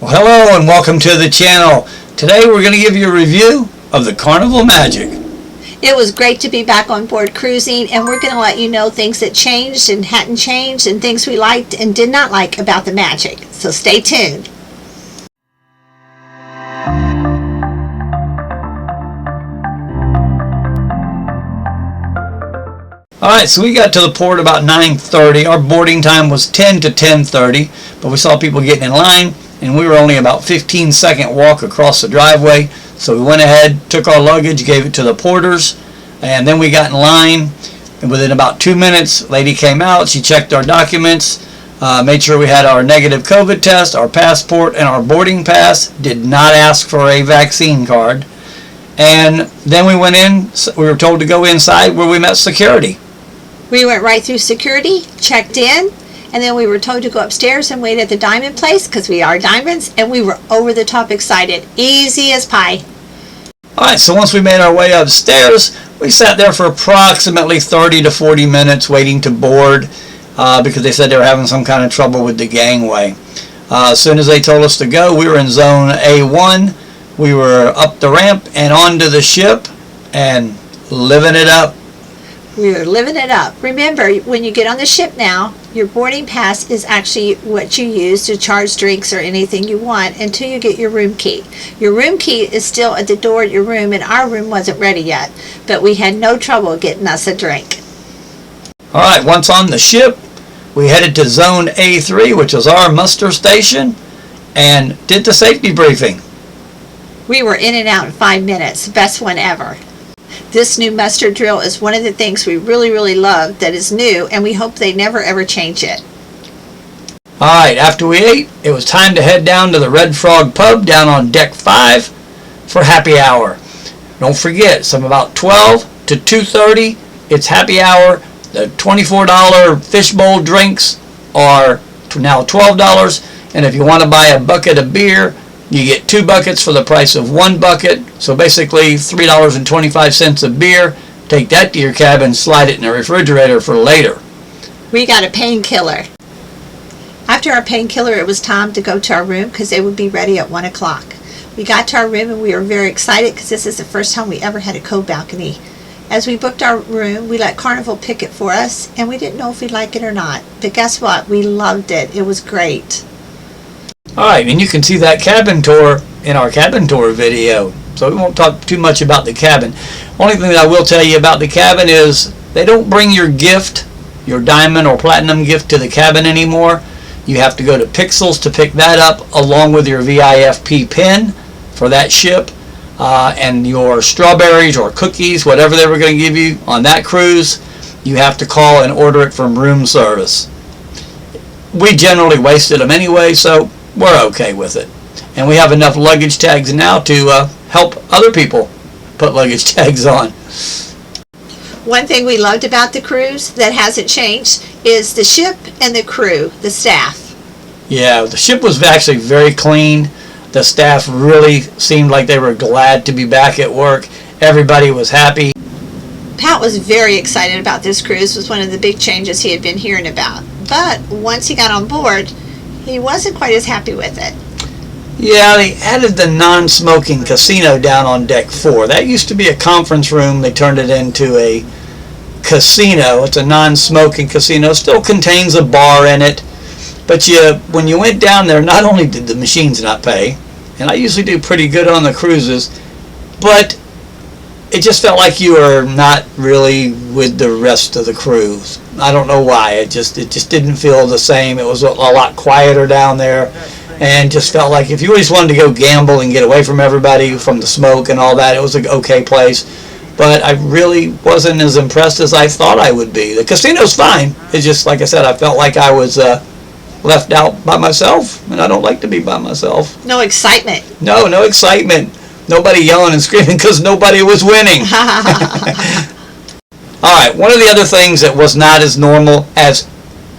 Well, hello and welcome to the channel. Today we're going to give you a review of the Carnival Magic. It was great to be back on board cruising, and we're going to let you know things that changed and hadn't changed and things we liked and did not like about the Magic. So stay tuned. Alright, so we got to the port about 9:30. Our boarding time was 10 to 10:30, but we saw people getting in line, and we were only about 15-second walk across the driveway. So we went ahead, took our luggage, gave it to the porters, and then we got in line. And within about 2 minutes, a lady came out. She checked our documents, made sure we had our negative COVID test, our passport, and our boarding pass. Did not ask for a vaccine card. And then we went in. We were told to go inside where we met security. We went right through security, checked in, and then we were told to go upstairs and wait at the Diamond place because we are Diamonds, and we were over the top excited. Easy as pie. Alright, so once we made our way upstairs, we sat there for approximately 30 to 40 minutes waiting to board because they said they were having some kind of trouble with the gangway. As soon as they told us to go, we were in zone A1. We were up the ramp and onto the ship and living it up. We were living it up. Remember, when you get on the ship now, your boarding pass is actually what you use to charge drinks or anything you want until you get your room key. Your room key is still at the door at your room, and our room wasn't ready yet, but we had no trouble getting us a drink. Alright, once on the ship, we headed to zone A3, which was our muster station, and did the safety briefing. We were in and out in 5 minutes. Best one ever. This new muster drill is one of the things we really love that is new, and we hope they never ever change it. Alright, after we ate, it was time to head down to the Red Frog pub down on deck 5 for happy hour. Don't forget, from about 12 to 2:30, it's happy hour. The $24 fishbowl drinks are now $12, and if you want to buy a bucket of beer, you get 2 buckets for the price of 1 bucket. So basically $3.25 of beer. Take that to your cabin, slide it in the refrigerator for later. We got a painkiller. After our painkiller, it was time to go to our room because they would be ready at 1 o'clock. We got to our room and we were very excited because this is the first time we ever had a co-balcony. As we booked our room, we let Carnival pick it for us, and we didn't know if we'd like it or not. But guess what? We loved it. It was great. Alright, and you can see that cabin tour in our cabin tour video. So we won't talk too much about the cabin. Only thing that I will tell you about the cabin is they don't bring your gift, your diamond or platinum gift, to the cabin anymore. You have to go to Pixels to pick that up along with your VIFP pin for that ship. And your strawberries or cookies, whatever they were going to give you on that cruise, you have to call and order it from room service. We generally wasted them anyway, so we're okay with it. And we have enough luggage tags now to help other people put luggage tags on. One thing we loved about the cruise that hasn't changed is the ship and the crew, the staff. Yeah, the ship was actually very clean. The staff really seemed like they were glad to be back at work. Everybody was happy. Pat was very excited about this cruise. It was one of the big changes he had been hearing about. But once he got on board, he wasn't quite as happy with it. Yeah, they added the non-smoking casino down on deck 4. That used to be a conference room. They turned it into a casino. It's a non-smoking casino. Still contains a bar in it. But when you went down there, not only did the machines not pay, and I usually do pretty good on the cruises, but it just felt like you were not really with the rest of the cruise. I don't know why. It just didn't feel the same. It was a lot quieter down there, and just felt like if you always wanted to go gamble and get away from everybody, from the smoke and all that, it was an okay place. But I really wasn't as impressed as I thought I would be. The casino's fine. It's just, like I said, I felt like I was left out by myself, and I don't like to be by myself. No excitement. No excitement. Nobody yelling and screaming because nobody was winning. Alright, one of the other things that was not as normal as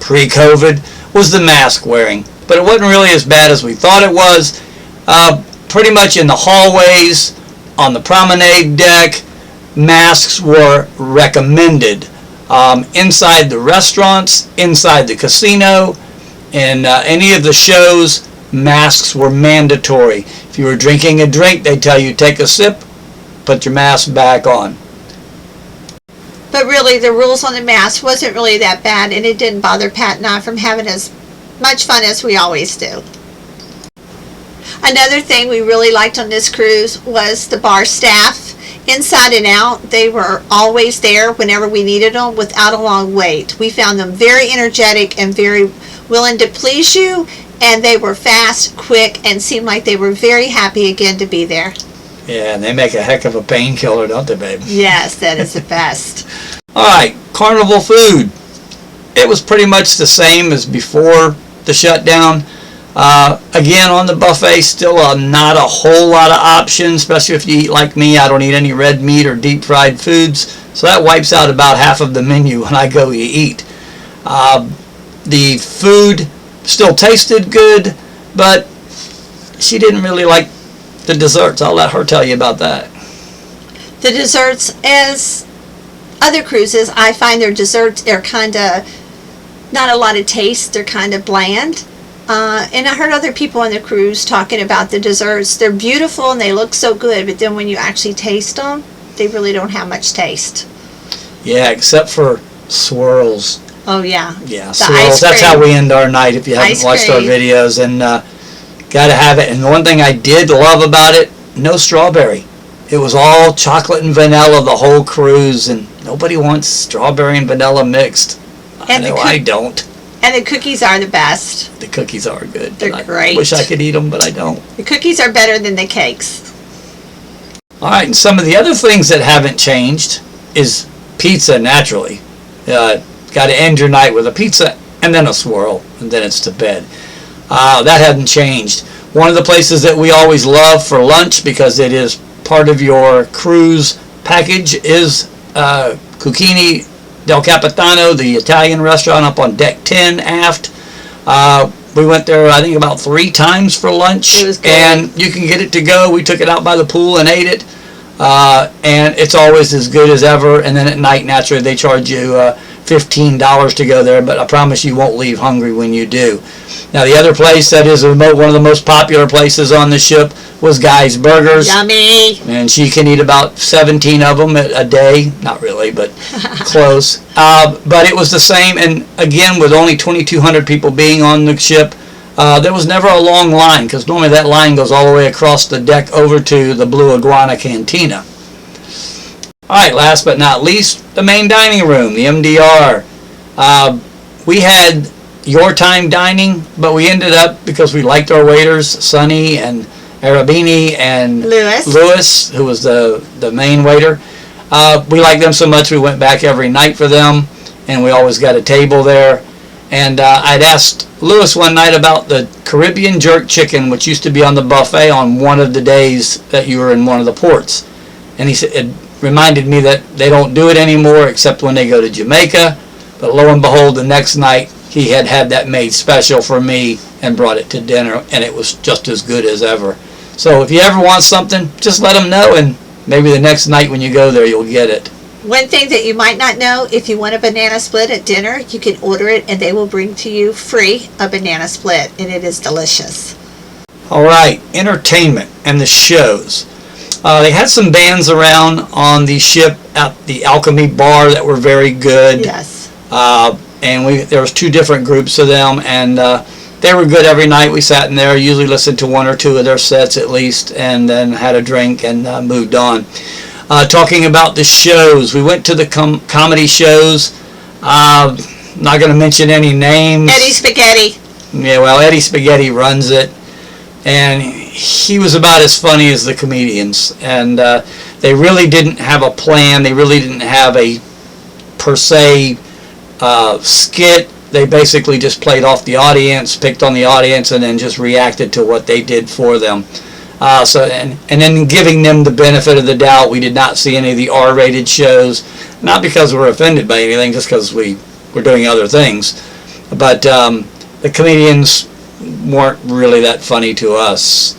pre-COVID was the mask wearing. But it wasn't really as bad as we thought it was. Pretty much in the hallways, on the promenade deck, masks were recommended. Inside the restaurants, inside the casino, in any of the shows, masks were mandatory. If you were drinking a drink, they'd tell you take a sip, put your mask back on. But really, the rules on the mask wasn't really that bad, and it didn't bother Pat and I from having as much fun as we always do. Another thing we really liked on this cruise was the bar staff. Inside and out, they were always there whenever we needed them without a long wait. We found them very energetic and very willing to please you, and they were fast, quick, and seemed like they were very happy again to be there. Yeah, and they make a heck of a painkiller, don't they, babe? Yes, that is the best. All right, Carnival food. It was pretty much the same as before the shutdown. Again, on the buffet, still not a whole lot of options, especially if you eat like me. I don't eat any red meat or deep fried foods, so that wipes out about half of the menu when I go to eat. The food still tasted good, but she didn't really like the desserts. I'll let her tell you about that. The desserts, as other cruises, I find their desserts are kind of not a lot of taste. They're kind of bland. And I heard other people on the cruise talking about the desserts. They're beautiful and they look so good, but then when you actually taste them, they really don't have much taste. Yeah, except for swirls. Oh, yeah. Yeah, The swirls. ice That's cream. how we end our night if you haven't Ice watched our cream. videos. And got to have it. And the one thing I did love about it, no strawberry. It was all chocolate and vanilla the whole cruise, and nobody wants strawberry and vanilla mixed. And I know I don't. And the cookies are the best. The cookies are good. They're I great. wish I could eat them, but I don't. The cookies are better than the cakes. All right, and some of the other things that haven't changed is pizza, naturally. Got to end your night with a pizza and then a swirl, and then it's to bed. That hasn't changed. One of the places that we always love for lunch, because it is part of your cruise package, is Cucini del Capitano, the Italian restaurant up on deck 10 aft. We went there, I think, about 3 times for lunch. It was good. And you can get it to go. We took it out by the pool and ate it. And it's always as good as ever. And then at night, naturally, they charge you $15 to go there, but I promise you won't leave hungry when you do. Now, the other place that is one of the most popular places on the ship was Guy's Burgers. Yummy. And she can eat about 17 of them a day. Not really, but close. But it was the same, and again, with only 2,200 people being on the ship, there was never a long line, because normally that line goes all the way across the deck over to the Blue Iguana Cantina. All right, last but not least, the main dining room, the MDR. We had your time dining, but we ended up, because we liked our waiters, Sonny and Arabini and Lewis, who was the main waiter. We liked them so much we went back every night for them, and we always got a table there. And I'd asked Lewis one night about the Caribbean jerk chicken, which used to be on the buffet on one of the days that you were in one of the ports. And he said, it reminded me that they don't do it anymore except when they go to Jamaica. But lo and behold, the next night he had that made special for me and brought it to dinner, and it was just as good as ever. So if you ever want something, just let them know, and maybe the next night when you go there, you'll get it. One thing that you might not know, if you want a banana split at dinner, you can order it and they will bring to you free a banana split, and it is delicious. All right, entertainment and the shows. They had some bands around on the ship at the Alchemy Bar that were very good. Yes. And there was 2 different groups of them, and they were good every night. We sat in there, usually listened to 1 or 2 of their sets at least, and then had a drink and moved on. Talking about the shows, we went to the comedy shows. Not going to mention any names. Eddie Spaghetti. Yeah, well, Eddie Spaghetti runs it, and he was about as funny as the comedians. And they really didn't have a plan. They really didn't have a per se skit. They basically just played off the audience, picked on the audience, and then just reacted to what they did for them. And then giving them the benefit of the doubt, we did not see any of the R-rated shows, not because we're offended by anything, just because we were doing other things. But the comedians weren't really that funny to us.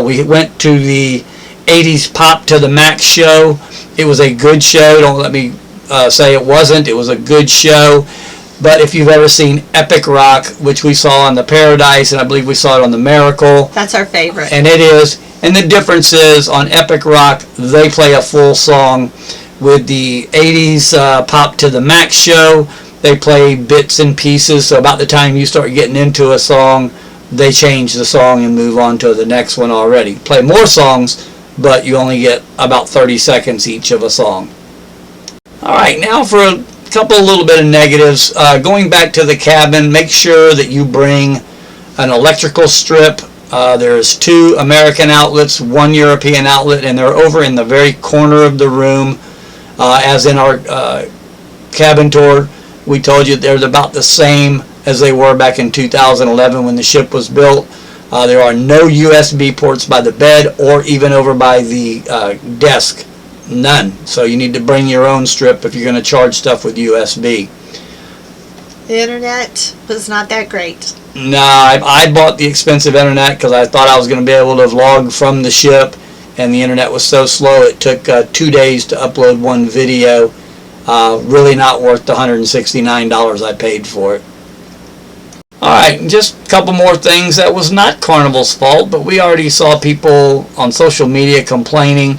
We went to the 80s Pop to the Max show. It was a good show. Don't let me say it wasn't. It was a good show. But if you've ever seen Epic Rock, which we saw on the Paradise, and I believe we saw it on the Miracle. That's our favorite. And it is. And the difference is, on Epic Rock, they play a full song. With the 80s Pop to the Max show, they play bits and pieces. So about the time you start getting into a song, they change the song and move on to the next one already. Play more songs, but you only get about 30 seconds each of a song. Alright, now for a couple little bit of negatives. Going back to the cabin, make sure that you bring an electrical strip. There's 2 American outlets, 1 European outlet, and they're over in the very corner of the room. As in our cabin tour, we told you they're about the same as they were back in 2011 when the ship was built. There are no USB ports by the bed or even over by the desk. None. So you need to bring your own strip if you're going to charge stuff with USB. The internet was not that great. No, I bought the expensive internet because I thought I was going to be able to log from the ship, and the internet was so slow it took 2 days to upload one video. Really not worth the $169 I paid for it. Alright, just a couple more things. That was not Carnival's fault, but we already saw people on social media complaining.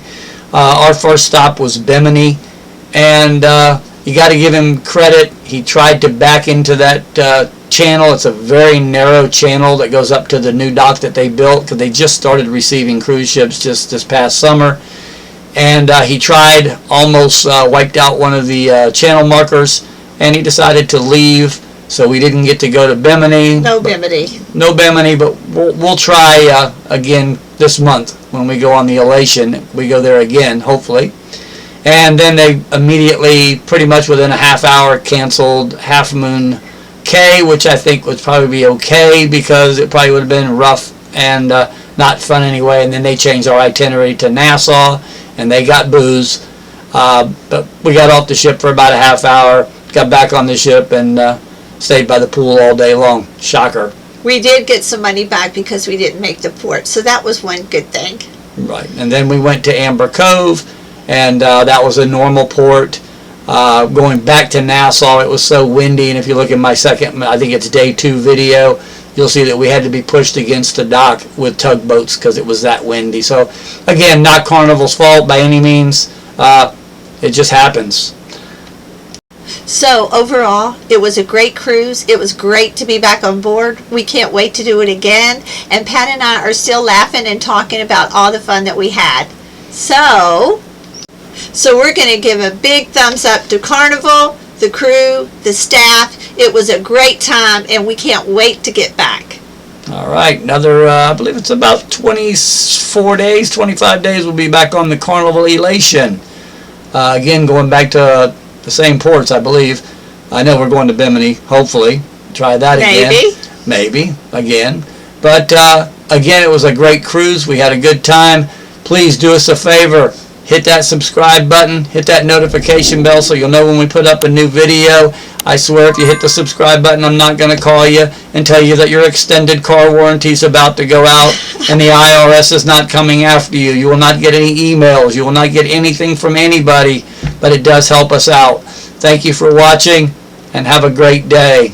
Our first stop was Bimini, and you got to give him credit. He tried to back into that channel. It's a very narrow channel that goes up to the new dock that they built because they just started receiving cruise ships just this past summer. And he tried, almost wiped out one of the channel markers, and he decided to leave. So we didn't get to go to Bimini. No Bimini. No Bimini, but we'll try again this month when we go on the Elation. We go there again, hopefully. And then they immediately, pretty much within a half hour, canceled Half Moon Cay, which I think would probably be okay because it probably would have been rough and not fun anyway. And then they changed our itinerary to Nassau, and they got booze. But we got off the ship for about a half hour, got back on the ship, and stayed by the pool all day long. Shocker. We did get some money back because we didn't make the port, so that was one good thing. Right. And then we went to Amber Cove, and that was a normal port. Going back to Nassau, it was so windy, and if you look at my second, I think it's day 2 video, you'll see that we had to be pushed against the dock with tugboats because it was that windy. So again, not Carnival's fault by any means. It just happens. So overall, it was a great cruise. It was great to be back on board. We can't wait to do it again. And Pat and I are still laughing and talking about all the fun that we had. So we're going to give a big thumbs up to Carnival, the crew, the staff. It was a great time, and we can't wait to get back. All right, another, I believe it's about 24 days, 25 days, we'll be back on the Carnival Elation. Again, going back to the same ports, I believe. I know we're going to Bimini, hopefully. Try that again. Maybe, again. But, again, it was a great cruise. We had a good time. Please do us a favor. Hit that subscribe button. Hit that notification bell so you'll know when we put up a new video. I swear if you hit the subscribe button, I'm not going to call you and tell you that your extended car warranty is about to go out and the IRS is not coming after you. You will not get any emails. You will not get anything from anybody, but it does help us out. Thank you for watching, and have a great day.